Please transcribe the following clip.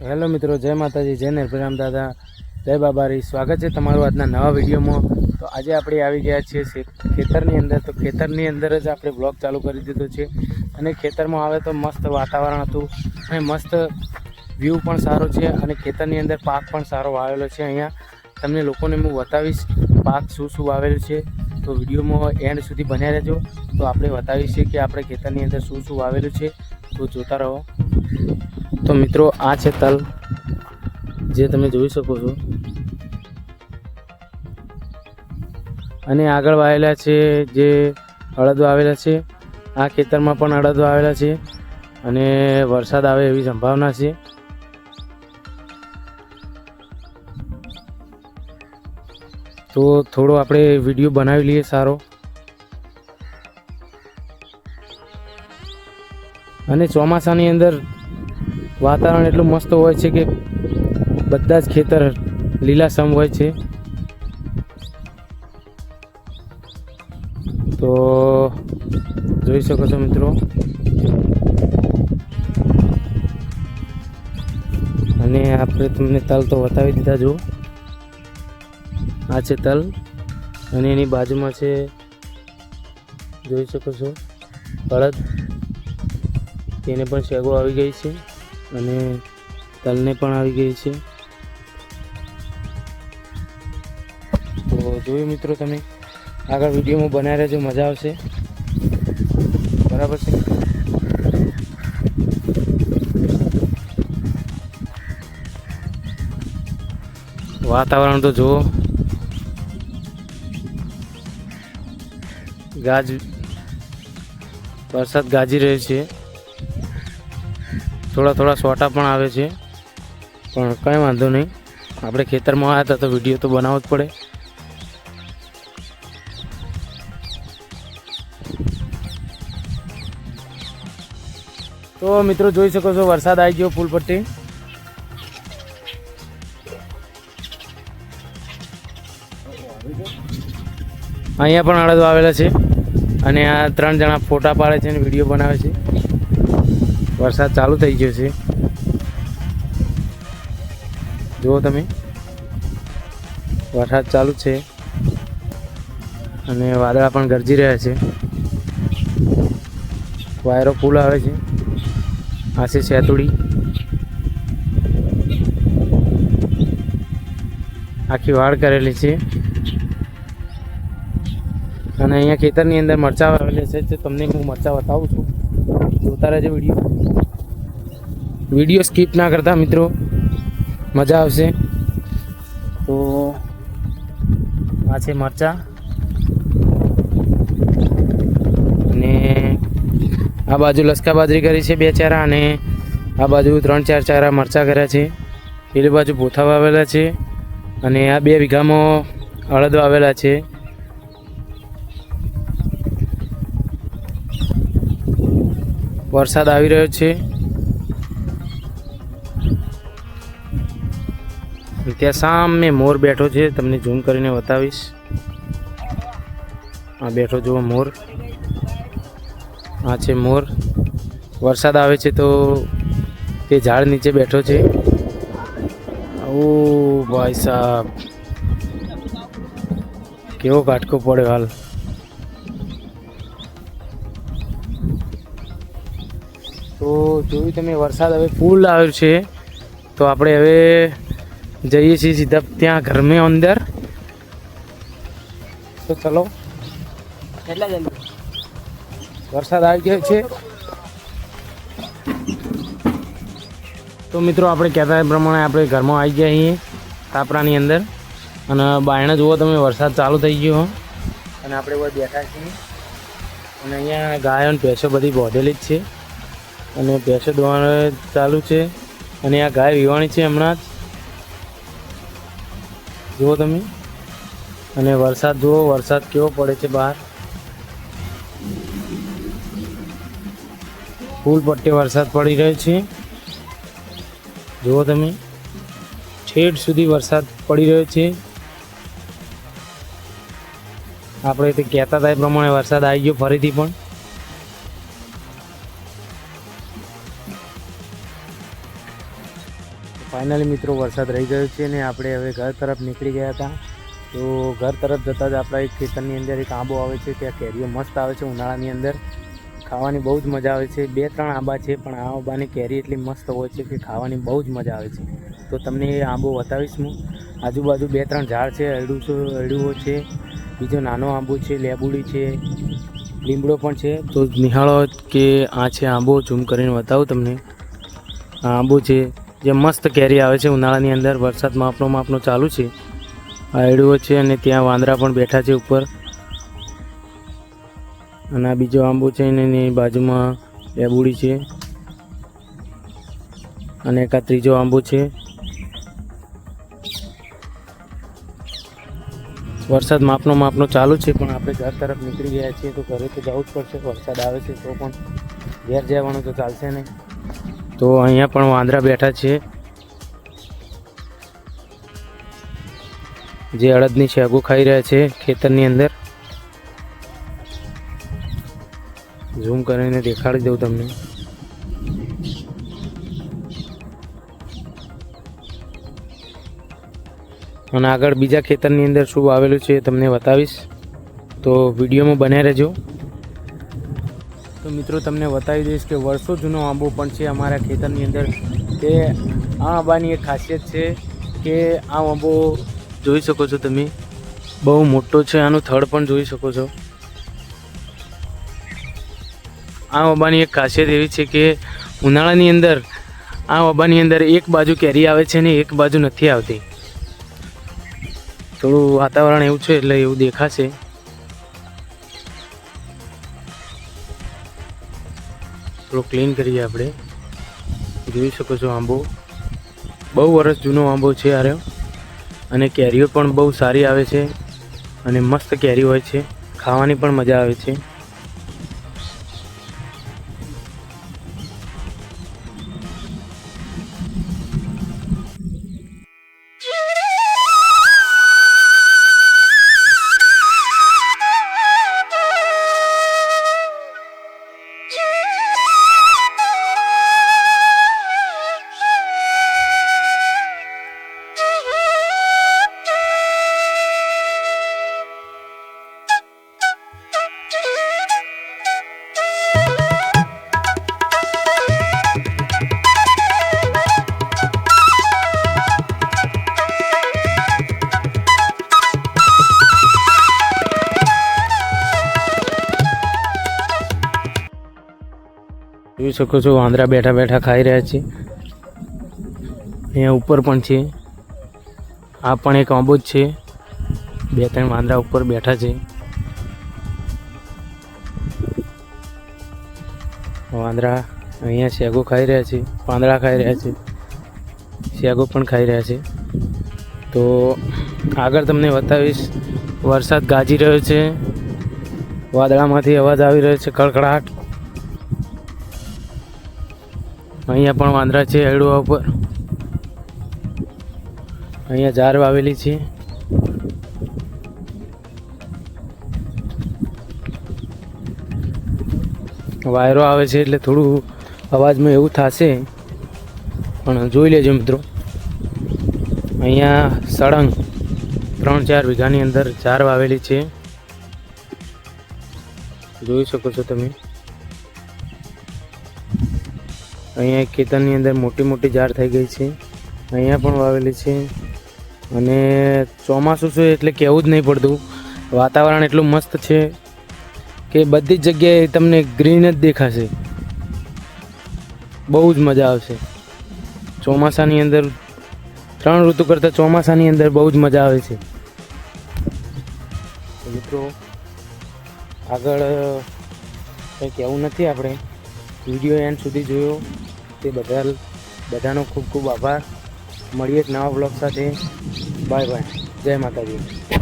Hello મિત્રો, જય માતાજી, જય નિર્ભરામ દાદા, જય બાબારી. સ્વાગત છે તમારું આજના નવા વિડીયોમાં. તો આજે આપણે આવી ગયા છીએ ખેતરની અંદર. તો ખેતરની અંદર જ આપણે બ્લોગ ચાલુ કરી દીધો છે અને ખેતરમાં આવે તો મસ્ત વાતાવરણ હતું અને મસ્ત વ્યૂ પણ સારો છે અને ખેતરની અંદર પાક પણ સારો વાવેલો છે. અહીંયા તમને લોકોને હું બતાવીશ પાક શું વાવેલું છે. તો વિડીયોમાં એન્ડ સુધી બન્યા રહેજો. તો આપણે બતાવીશું કે આપણે ખેતરની અંદર શું વાવેલું છે. તો જોતા રહો. તો મિત્રો, આ છે તલ, જે તમે જોઈ શકો છો, અને આગળ વાવેલા છે જે અડદ વાવેલા છે. આ ખેતરમાં પણ અડદ વાવેલા છે અને વરસાદ આવે એવી સંભાવના છે. તો થોડો આપણે વિડીયો બનાવી લઈએ સારો. અને ચોમાસાની અંદર વાતાવરણ એટલું મસ્ત હોય છે કે બધા જ ખેતર લીલાછમ હોય છે. તો જોઈ શકો છો મિત્રો. અને આપણે તમને તલ તો બતાવી દીધા. જો આ છે તલ અને એની બાજુમાં છે, જોઈ શકો છો, અડદ. તેને પણ શેગો આવી ગઈ છે અને તલને પણ આવી ગઈ છે. તો જોયું મિત્રો, તમે આગળ વિડીયોમાં બનાવી રહેજો, મજા આવશે. બરાબર છે. વાતાવરણ તો જુઓ, વરસાદ ગાજી રહ્યો છે. થોડા થોડા સોટા પણ આવે છે, પણ કંઈ વાંધો નહીં. આપણે ખેતરમાં આવ્યા હતા તો વિડીયો તો બનાવવો જ પડે. તો મિત્રો, જોઈ શકો છો વરસાદ આવી ગયો ફૂલ પટ્ટી. અહીંયા પણ અડદ વાવેલા છે અને આ 3 જણા ફોટા પાડે છે અને વિડીયો બનાવે છે. વરસાદ ચાલુ થઈ ગયો છે, જુઓ તમે. વરસાદ ચાલુ છે અને વાદળા પણ ગરજી રહ્યા છે. વાયરો ફૂલ આવે છે. આ છે સેતુડી, આખી વાડ કરેલી છે. અને અહીંયા ખેતરની અંદર મરચાં વાવેલી છે. તો તમને હું મરચાં બતાવું છું, જોતા રહેજો વિડીયો સ્કીપ ના કરતા મિત્રો, મજા આવશે. તો આ છે મરચાં અને આ બાજુ લસકા બાજરી કરી છે 2 ચારા અને આ બાજુ 3-4 ચારા મરચાં કર્યા છે. પેલી બાજુ ભોથા વાવેલા છે અને આ 2 વીઘામાં અડદ વાવેલા છે. વરસાદ આવી રહ્યો છે. ત્યાં સામે મોર બેઠો છે, તમને ઝૂમ કરીને બતાવીશ. આ બેઠો જુઓ મોર. આ છે મોર. વરસાદ આવે છે તો તે ઝાડ નીચે બેઠો છે. ઓ ભાઈ સાહેબ, કેવો કાટકો પડ્યો હાલ. તો જોયું તમે, વરસાદ હવે ફૂલ આવ્યો છે. તો આપણે હવે જઈએ છીએ સીધા ત્યાં ઘરમાં અંદર. તો ચલો, કેટલા જલ્દી વરસાદ આવી ગયો છે. તો મિત્રો, આપણે કહેતા એ પ્રમાણે આપણે ઘરમાં આવી ગયા છીએ તાપરાની અંદર. અને બાયણે જુઓ તમે, વરસાદ ચાલુ થઈ ગયો અને આપણે બધા બેઠા છીએ. અને અહીંયા ગાયો અને ભેંસો બધી બોધેલી જ છે અને ભેંસો દોવાનું ચાલુ છે. અને આ ગાય વિવાણી છે હમણાં જ, જુઓ તમે. અને વરસાદ જુઓ, વરસાદ કેવો પડે છે બહાર. ફૂલ પટ્ટી વરસાદ પડી રહ્યો છે, જુઓ તમે. ઠેઠ સુધી વરસાદ પડી રહ્યો છે. આપણે તે કહેતા હતા એ પ્રમાણે વરસાદ આવી ગયો ફરીથી પણ. ફાઇનલી મિત્રો વરસાદ રહી ગયો છે ને આપણે હવે ઘર તરફ નીકળી ગયા હતા. તો ઘર તરફ જતાં જ આપણા એક ખેતરની અંદર એક આંબો આવે છે. ત્યાં કેરીઓ મસ્ત આવે છે ઉનાળાની અંદર, ખાવાની બહુ જ મજા આવે છે. 2-3 આંબા છે પણ આ આંબાની કેરી એટલી મસ્ત હોય છે કે ખાવાની બહુ જ મજા આવે છે. તો તમને એ આંબો બતાવીશ હું. આજુબાજુ 2-3 ઝાડ છે, અરડુઓ છે, બીજો નાનો આંબો છે, લેબુડી છે, લીમડો પણ છે. તો નિહાળો કે આ છે આંબો. ઝૂમ કરીને બતાવું તમને. આ આંબો છે જે મસ્ત કેરી આવે છે ઉનાળાની અંદર. વરસાદ માપનો ચાલુ છે. આ અરડુઓ છે અને ત્યાં વાંદરા પણ બેઠા છે ઉપર. અને આ બીજો આંબો છે અને એની બાજુમાં લેબુડી છે અને એક આ ત્રીજો આંબો છે. વરસાદ માપનો ચાલુ છે પણ આપણે ઘર તરફ નીકળી ગયા છીએ. તો ઘરે તો જવું જ પડશે. વરસાદ આવે છે તો પણ ઘેર જવાનું તો ચાલશે નહીં. તો અહીંયા પણ વાંદરા બેઠા છે જે અડદની શેગો ખાઈ રહ્યા છે ખેતરની અંદર. ઝૂમ કરીને દેખાડી દઉં તમને. અને આગળ બીજા ખેતરની અંદર શું આવેલું છે એ તમને બતાવીશ. તો વિડીયોમાં બન્યા રહેજો. તો મિત્રો તમને બતાવી દઈશ કે વર્ષો જૂનો આંબો પણ છે અમારા ખેતરની અંદર. તે આ આંબાની એક ખાસિયત છે કે આ આંબો જોઈ શકો છો તમે, બહુ મોટો છે. આનું થડ પણ જોઈ શકો છો. આ આંબાની એક ખાસિયત એવી છે કે ઉનાળાની અંદર આ આંબાની અંદર એક બાજુ કેરી આવે છે ને એક બાજુ નથી આવતી. થોડું વાતાવરણ એવું છે એટલે એવું દેખાશે. થોડું ક્લીન કરીએ આપણે. જોઈ શકો છો આંબો બહુ વર્ષ જૂનો આંબો છે આર્યો. અને કેરીઓ પણ બહુ સારી આવે છે અને મસ્ત કેરી હોય છે, ખાવાની પણ મજા આવે છે. જોઈ શકો છો વાંદરા બેઠા ખાઈ રહ્યા છે. અહીંયા ઉપર પણ છે. આ પણ એક આંબો જ છે. 2-3 વાંદરા ઉપર બેઠા છે. વાંદરા અહીંયા શેગો ખાઈ રહ્યા છે, પાંદડા ખાઈ રહ્યા છે, શેગો પણ ખાઈ રહ્યા છે. તો આગળ તમને બતાવીશ. વરસાદ ગાજી રહ્યો છે, વાદળામાંથી અવાજ આવી રહ્યો છે, કડકડાટ. અહીંયા પણ વાંદરા છે અરડુઆ ઉપર. અહીંયા ઝાડ વાવેલી છે. વાયરો આવે છે એટલે થોડું અવાજમાં એવું થશે પણ જોઈ લેજો મિત્રો. અહીંયા સળંગ 3-4 વીઘાની અંદર ઝાડ વાવેલી છે. જોઈ શકો છો તમે. અહીંયા ખેતરની અંદર મોટી ઝાડ થઈ ગઈ છે. અહીંયા પણ વાવેલી છે. અને ચોમાસું છે એટલે કહેવું જ નહીં પડતું. વાતાવરણ એટલું મસ્ત છે કે બધી જ જગ્યાએ તમને ગ્રીન જ દેખાશે. બહુ જ મજા આવશે. ચોમાસાની અંદર 3 ઋતુ કરતાં ચોમાસાની અંદર બહુ જ મજા આવે છે. મિત્રો આગળ કંઈ કહેવું નથી. આપણે વિડીયો એન્ડ સુધી જોયો તે બધાનો ખૂબ આભાર. મળીએ એક નવા બ્લોગ સાથે. Bye bye. જય માતાજી.